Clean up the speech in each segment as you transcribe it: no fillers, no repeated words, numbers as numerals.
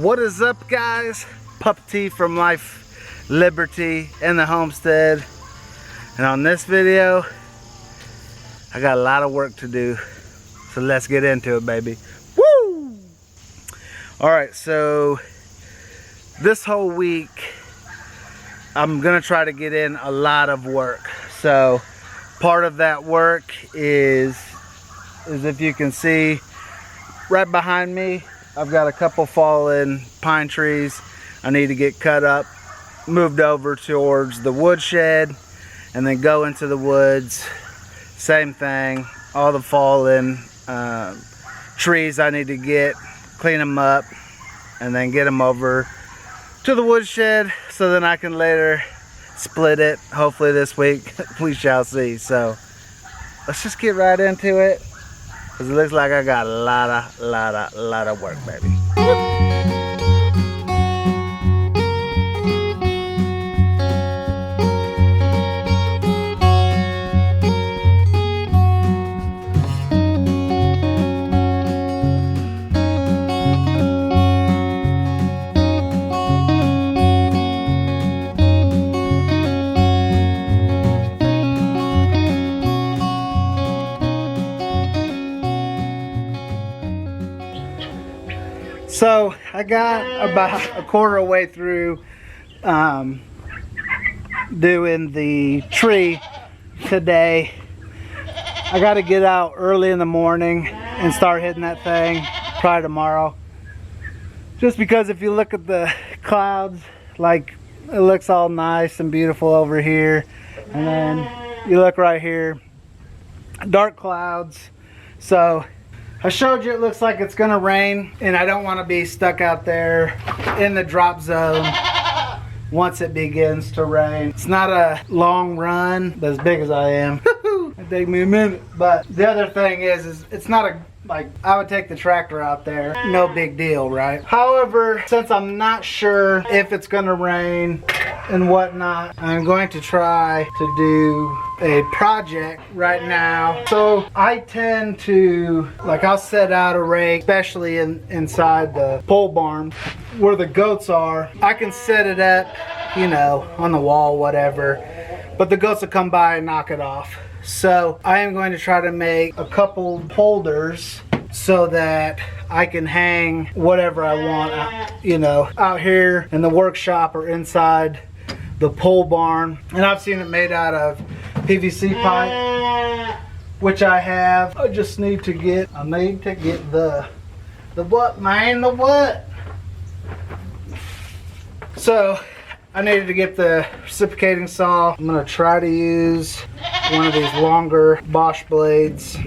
What is up, guys? Pup T from Life, Liberty, and the Homestead. And on this video, I got a lot of work to do. So let's get into it, baby. Woo! Alright, so this whole week, I'm gonna try to get in a lot of work. So part of that work is if you can see right behind me, I've got a couple fallen pine trees I need to get cut up, moved over towards the woodshed, and then go into the woods. Same thing, all the fallen trees I need to get, clean them up, and then get them over to the woodshed so then I can later split it, hopefully this week. We shall see. So let's just get right into it, because it looks like I got a lot of work, baby. So I got about a quarter way through doing the tree today. I got to get out early in the morning and start hitting that thing probably tomorrow. Just because if you look at the clouds, like it looks all nice and beautiful over here, and then you look right here, dark clouds. So I showed you it looks like it's gonna rain, and I don't want to be stuck out there in the drop zone once it begins to rain. It's not a long run, but as big as I am, it'd take me a minute. But the other thing is it's not a, like, I would take the tractor out there, no big deal, right? However, since I'm not sure if it's gonna rain and whatnot, I'm going to try to do a project right now. So I tend to, like, I'll set out a rake, especially inside the pole barn where the goats are. I can set it up, you know, on the wall, whatever, but the goats will come by and knock it off. So I am going to try to make a couple holders so that I can hang whatever I want, you know, out here in the workshop or inside the pole barn. And I've seen it made out of PVC pipe, which I have. I just need to get, the what, man, the what? So I needed to get the reciprocating saw. I'm gonna try to use one of these longer Bosch blades.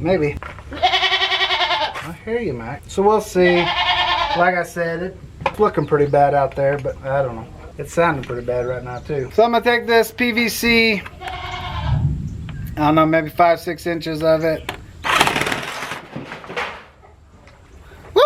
Maybe. I hear you, Mike. So we'll see. Like I said, it's looking pretty bad out there, but I don't know. It's sounding pretty bad right now too. So I'm gonna take this PVC, I don't know, maybe 5-6 inches of it. Woo!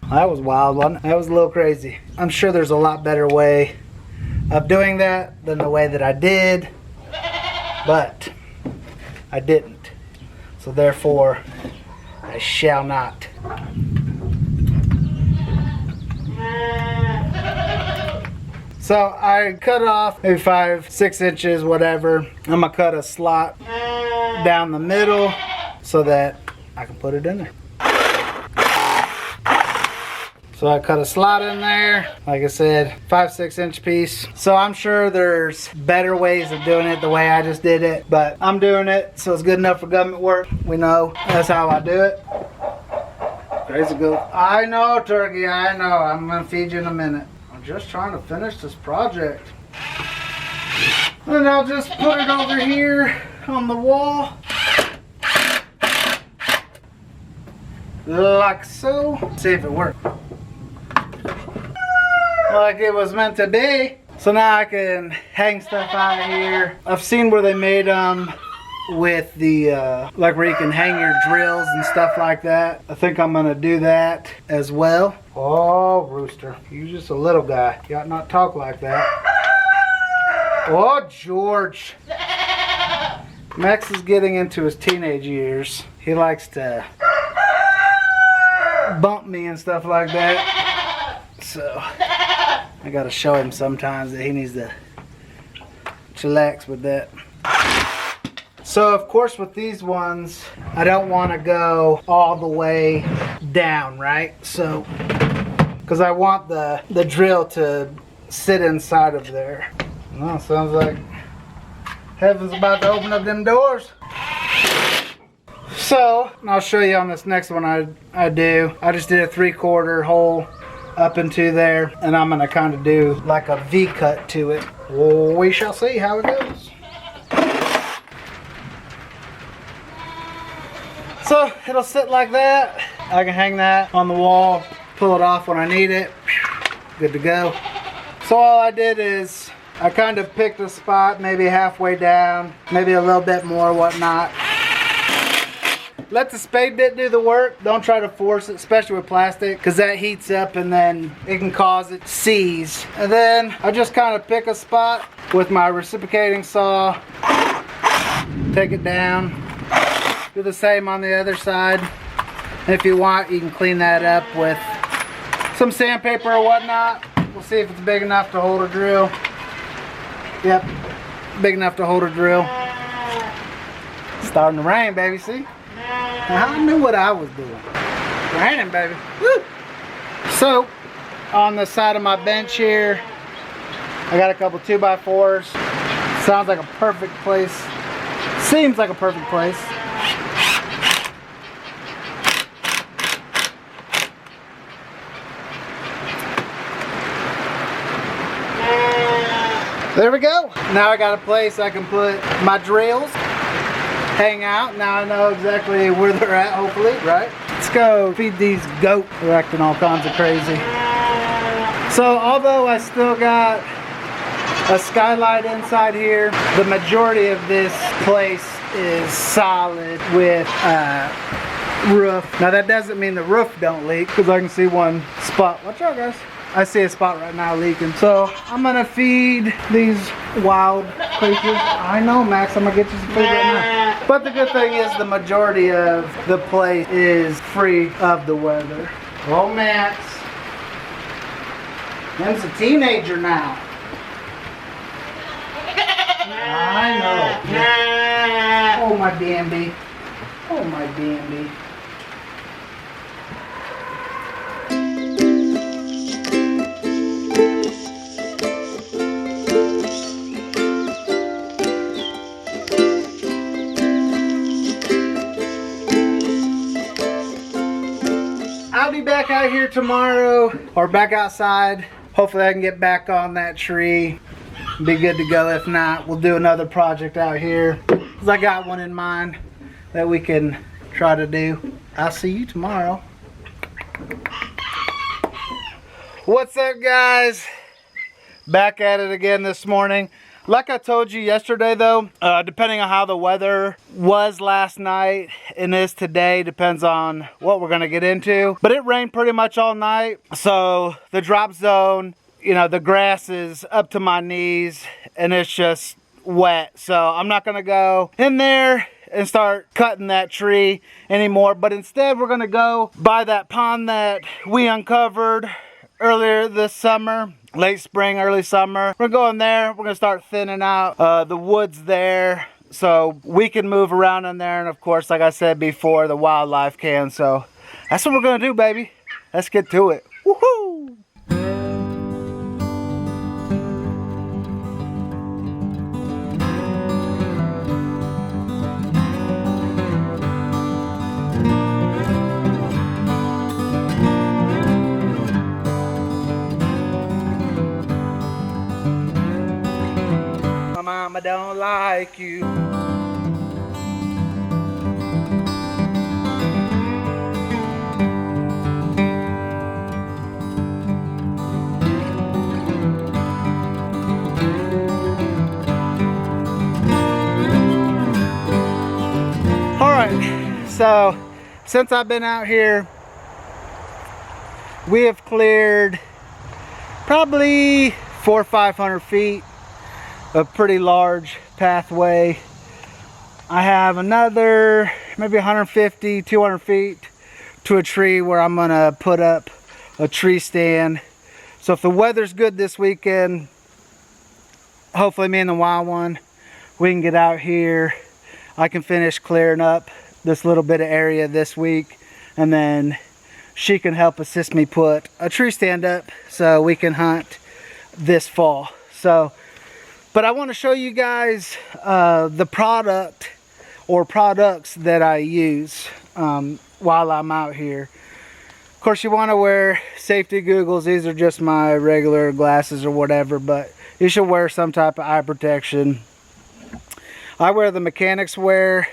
That was wild, wasn't it? That was a little crazy. I'm sure there's a lot better way of doing that than the way that I did, but I didn't. So therefore, I shall not. So I cut off maybe 5-6 inches, whatever. I'm gonna cut a slot down the middle so that I can put it in there. So I cut a slot in there, like I said, 5-6 inch piece. So I'm sure there's better ways of doing it the way I just did it, but I'm doing it, so it's good enough for government work. We know that's how I do it. Crazy good. I know, turkey, I know. I'm gonna feed you in a minute. I'm just trying to finish this project. And I'll just put it over here on the wall. Like so. See if it works. Like it was meant to be. So now I can hang stuff out of here. I've seen where they made them with the like where you can hang your drills and stuff like that. I think I'm gonna do that as well. Oh, Rooster, you just a little guy. You ought not talk like that. Oh, George. Max is getting into his teenage years. He likes to bump me and stuff like that. So I gotta show him sometimes that he needs to chillax with that. So of course with these ones, I don't want to go all the way down, right? So, because I want the drill to sit inside of there. Well, sounds like heaven's about to open up them doors. So, I'll show you on this next one I do. I just did a 3/4 hole up into there, and I'm gonna kind of do like a V cut to it. Well, we shall see how it goes. So it'll sit like that. I can hang that on the wall, pull it off when I need it. Good to go. So all I did is I kind of picked a spot, maybe halfway down, maybe a little bit more, whatnot. Let the spade bit do the work. Don't try to force it, especially with plastic, because that heats up and then it can cause it to seize. And then I just kind of pick a spot with my reciprocating saw, take it down, do the same on the other side. And if you want, you can clean that up with some sandpaper or whatnot. We'll see if it's big enough to hold a drill. Yep, big enough to hold a drill. It's starting to rain, baby, see? I knew what I was doing. Raining, baby. Woo! So, on the side of my bench here, I got a couple 2x4s. Sounds like a perfect place. Seems like a perfect place. There we go. Now I got a place I can put my drills, hang out. Now I know exactly where they're at, hopefully, right? Let's go feed these goats. They're acting all kinds of crazy. So although I still got a skylight inside here, the majority of this place is solid with roof. Now that doesn't mean the roof don't leak, because I can see one spot. Watch out, guys. I see a spot right now leaking. So I'm gonna feed these wild creatures. I know, Max, I'm gonna get you some food right now. But the good thing is the majority of the place is free of the weather. Oh, Max. Them's a teenager now. I know. Oh, my Bambi. Oh, my Bambi. I'll be back out here tomorrow, or back outside. Hopefully I can get back on that tree. Be good to go. If not, we'll do another project out here, because I got one in mind that we can try to do. I'll see you tomorrow. What's up, guys? Back at it again this morning. Like I told you yesterday though, depending on how the weather was last night and is today, depends on what we're gonna get into. But it rained pretty much all night. So the drop zone, you know, the grass is up to my knees and it's just wet. So I'm not gonna go in there and start cutting that tree anymore. But instead we're gonna go by that pond that we uncovered earlier this summer. Late spring, early summer. We're going there. We're gonna start thinning out the woods there so we can move around in there, and of course, like I said before, the wildlife can. So that's what we're gonna do, baby. Let's get to it. Woohoo! Mama don't like you. Alright, so since I've been out here, we have cleared probably 400 or 500 feet. A pretty large pathway. I have another maybe 150, 200 feet to a tree where I'm gonna put up a tree stand. So if the weather's good this weekend, hopefully me and the wild one, we can get out here. I can finish clearing up this little bit of area this week, and then she can help assist me put a tree stand up so we can hunt this fall. So, but I want to show you guys the product or products that I use while I'm out here. Of course, you want to wear safety goggles. These are just my regular glasses or whatever, but you should wear some type of eye protection. I wear the mechanics wear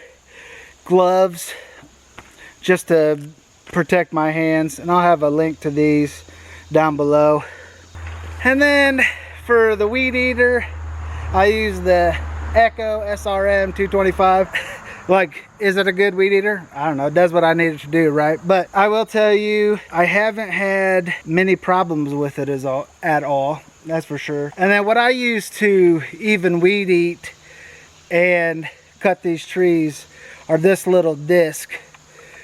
gloves just to protect my hands, and I'll have a link to these down below. And then for the weed eater, I use the Echo SRM 225. Like, is it a good weed eater? I don't know. It does what I need it to do, right? But I will tell you, I haven't had many problems with it at all. That's for sure. And then what I use to even weed eat and cut these trees are this little disc.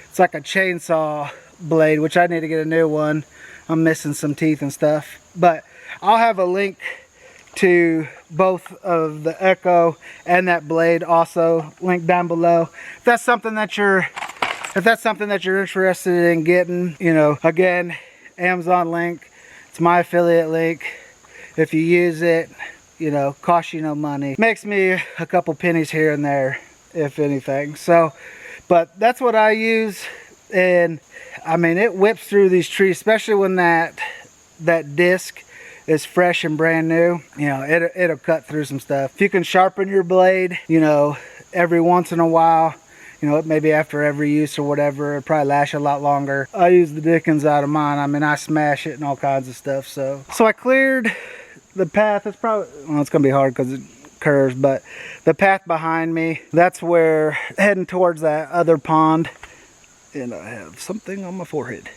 It's like a chainsaw blade, which I need to get a new one. I'm missing some teeth and stuff. But I'll have a link to both of the Echo and that blade also linked down below. If that's something that you're interested in getting, you know, again, Amazon link. It's my affiliate link. If you use it, you know, costs you no money. Makes me a couple pennies here and there, if anything. So, but that's what I use, and I mean, it whips through these trees, especially when that disc is fresh and brand new. You know, it'll cut through some stuff. If you can sharpen your blade, you know, every once in a while, you know, maybe after every use or whatever, it'll probably last you a lot longer. I use the dickens out of mine. I mean, I smash it and all kinds of stuff. So I cleared the path. It's probably, well, it's gonna be hard because it curves, but the path behind me, that's where, heading towards that other pond, and I have something on my forehead.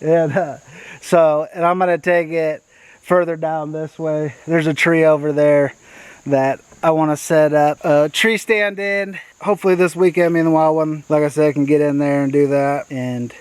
And I'm gonna take it further down this way. There's a tree over there that I want to set up a tree stand in. Hopefully this weekend, me and the wild one, like I said, can get in there and do that, and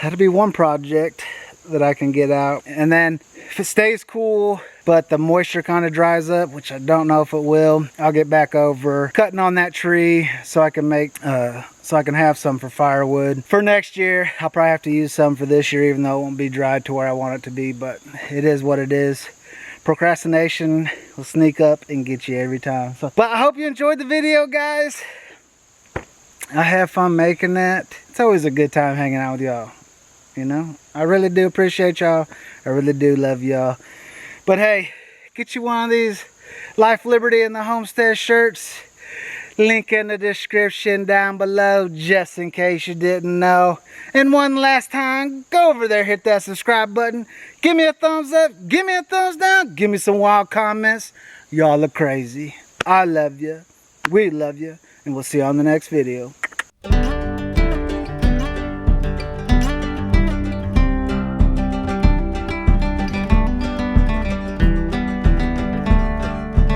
that'll be one project that I can get out. And then if it stays cool but the moisture kind of dries up, which I don't know if it will, I'll get back over cutting on that tree so I can make so I can have some for firewood for next year. I'll probably have to use some for this year, even though it won't be dried to where I want it to be, but it is what it is. Procrastination will sneak up and get you every time. So, but I hope you enjoyed the video, guys. I have fun making that. It's always a good time hanging out with y'all. You know, I really do appreciate y'all. I really do love y'all. But hey, get you one of these Life, Liberty, and the Homestead shirts. Link in the description down below, just in case you didn't know. And one last time, go over there, hit that subscribe button. Give me a thumbs up, give me a thumbs down, give me some wild comments. Y'all are crazy. I love you. We love you. And we'll see you on the next video.